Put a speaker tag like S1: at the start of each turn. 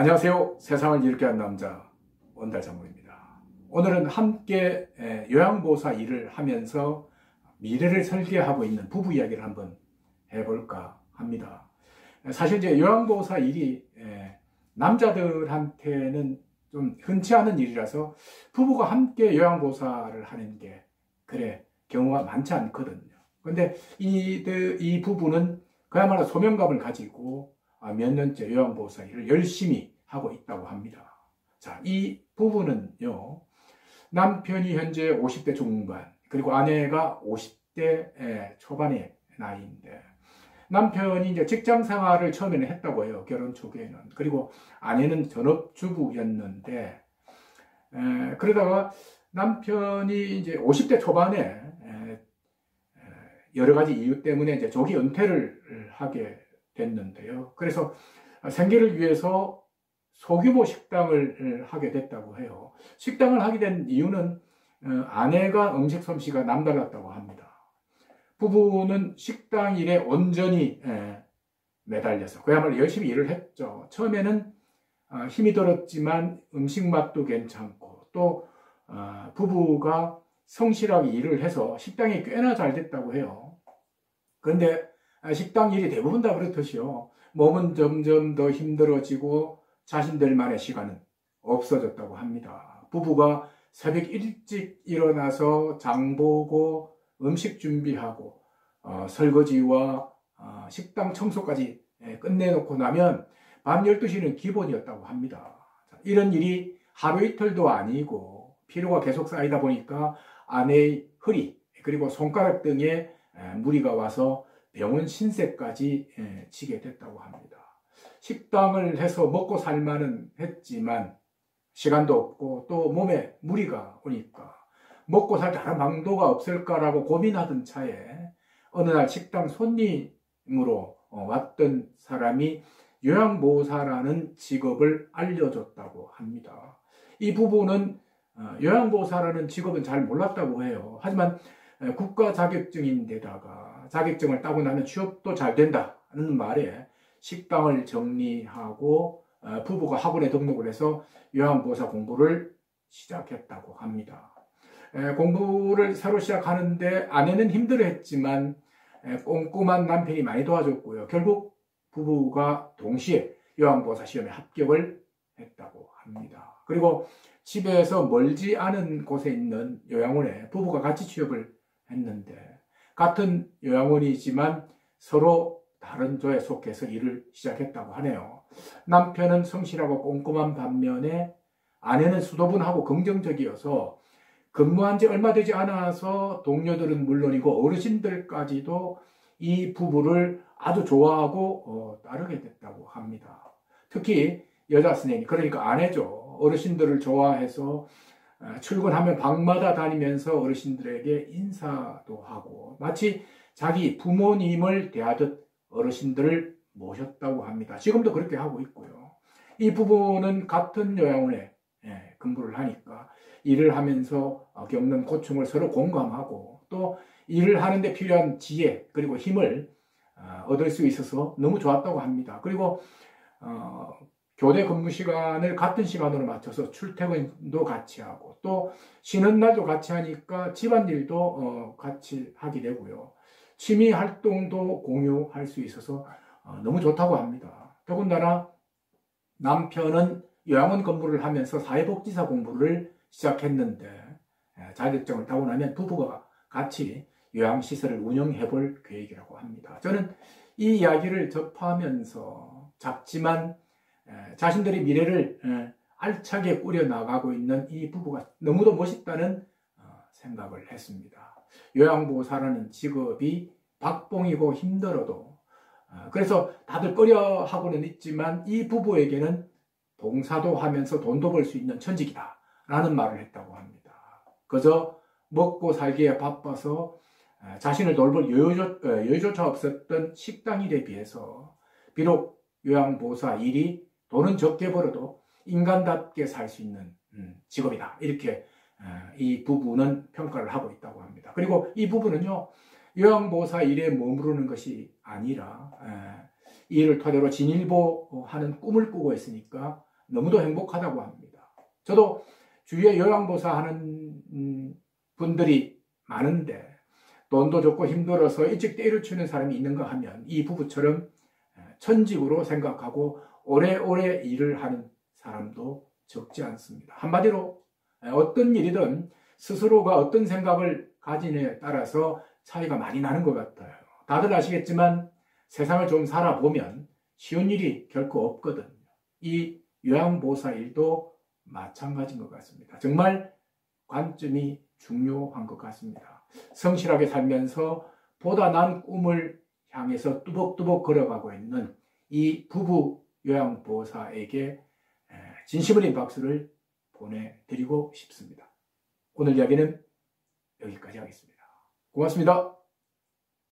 S1: 안녕하세요. 세상을 이롭게 한 남자 원달장군입니다. 오늘은 함께 요양보호사 일을 하면서 미래를 설계하고 있는 부부 이야기를 한번 해볼까 합니다. 사실 이제 요양보호사 일이 남자들한테는 좀 흔치 않은 일이라서 부부가 함께 요양보호사를 하는 게 경우가 많지 않거든요. 근데 이 부부는 그야말로 소명감을 가지고 몇 년째 요양보호사 일을 열심히 하고 있다고 합니다. 자, 이 부부는요, 남편이 현재 50대 중반, 그리고 아내가 50대 초반의 나이인데, 남편이 이제 직장 생활을 처음에는 했다고 해요. 결혼 초기에는. 그리고 아내는 전업주부였는데, 그러다가 남편이 이제 50대 초반에 여러 가지 이유 때문에 이제 조기 은퇴를 하게 됐는데요. 그래서 생계를 위해서 소규모 식당을 하게 됐다고 해요. 식당을 하게 된 이유는 아내가 음식 솜씨가 남달랐다고 합니다. 부부는 식당 일에 온전히 매달려서 그야말로 열심히 일을 했죠. 처음에는 힘이 들었지만 음식 맛도 괜찮고 또 부부가 성실하게 일을 해서 식당이 꽤나 잘 됐다고 해요. 그런데 식당 일이 대부분 다 그렇듯이요. 몸은 점점 더 힘들어지고 자신들만의 시간은 없어졌다고 합니다. 부부가 새벽 일찍 일어나서 장 보고 음식 준비하고 설거지와 식당 청소까지 끝내놓고 나면 밤 12시는 기본이었다고 합니다. 이런 일이 하루 이틀도 아니고 피로가 계속 쌓이다 보니까 아내의 허리 그리고 손가락 등에 무리가 와서 병원 신세까지 지게 됐다고 합니다. 식당을 해서 먹고 살만은 했지만 시간도 없고 또 몸에 무리가 오니까 먹고 살 다른 방도가 없을까라고 고민하던 차에 어느 날 식당 손님으로 왔던 사람이 요양보호사라는 직업을 알려줬다고 합니다. 이 부부는 요양보호사라는 직업은 잘 몰랐다고 해요. 하지만 국가 자격증인데다가 자격증을 따고 나면 취업도 잘 된다는 말에 식당을 정리하고 부부가 학원에 등록을 해서 요양보호사 공부를 시작했다고 합니다. 공부를 새로 시작하는데 아내는 힘들어했지만 꼼꼼한 남편이 많이 도와줬고요. 결국 부부가 동시에 요양보호사 시험에 합격을 했다고 합니다. 그리고 집에서 멀지 않은 곳에 있는 요양원에 부부가 같이 취업을 했는데 같은 요양원이지만 서로 다른 조에 속해서 일을 시작했다고 하네요. 남편은 성실하고 꼼꼼한 반면에 아내는 수도분하고 긍정적이어서 근무한 지 얼마 되지 않아서 동료들은 물론이고 어르신들까지도 이 부부를 아주 좋아하고 따르게 됐다고 합니다. 특히 여자 스네이, 그러니까 아내죠. 어르신들을 좋아해서 출근하면 방마다 다니면서 어르신들에게 인사도 하고 마치 자기 부모님을 대하듯 어르신들을 모셨다고 합니다. 지금도 그렇게 하고 있고요. 이 부부는 같은 요양원에 근무를 하니까 일을 하면서 겪는 고충을 서로 공감하고 또 일을 하는데 필요한 지혜 그리고 힘을 얻을 수 있어서 너무 좋았다고 합니다. 그리고 교대 근무 시간을 같은 시간으로 맞춰서 출퇴근도 같이 하고 또 쉬는 날도 같이 하니까 집안일도 같이 하게 되고요. 취미 활동도 공유할 수 있어서 너무 좋다고 합니다. 더군다나 남편은 요양원 근무를 하면서 사회복지사 공부를 시작했는데 자격증을 따고 나면 부부가 같이 요양시설을 운영해 볼 계획이라고 합니다. 저는 이 이야기를 접하면서 작지만 자신들의 미래를 알차게 꾸려나가고 있는 이 부부가 너무도 멋있다는 생각을 했습니다. 요양보호사라는 직업이 박봉이고 힘들어도 그래서 다들 꺼려하고는 있지만 이 부부에게는 봉사도 하면서 돈도 벌 수 있는 천직이다 라는 말을 했다고 합니다. 그저 먹고 살기에 바빠서 자신을 돌볼 여유조차 없었던 식당 일에 비해서 비록 요양보호사 일이 돈은 적게 벌어도 인간답게 살 수 있는 직업이다. 이렇게 이 부부는 평가를 하고 있다고 합니다. 그리고 이 부부는요, 요양보호사 일에 머무르는 것이 아니라 이 일을 토대로 진일보하는 꿈을 꾸고 있으니까 너무도 행복하다고 합니다. 저도 주위에 요양보사 하는 분들이 많은데 돈도 좋고 힘들어서 일찍 때를 치는 사람이 있는가 하면 이 부부처럼 천직으로 생각하고 오래오래 일을 하는 사람도 적지 않습니다. 한마디로 어떤 일이든 스스로가 어떤 생각을 가지느냐에 따라서 차이가 많이 나는 것 같아요. 다들 아시겠지만 세상을 좀 살아보면 쉬운 일이 결코 없거든요. 이 요양보사 일도 마찬가지인 것 같습니다. 정말 관점이 중요한 것 같습니다. 성실하게 살면서 보다 나은 꿈을 향해서 뚜벅뚜벅 걸어가고 있는 이 부부 요양보사에게 진심 어린 박수를 보내드리고 싶습니다. 오늘 이야기는 여기까지 하겠습니다. 고맙습니다.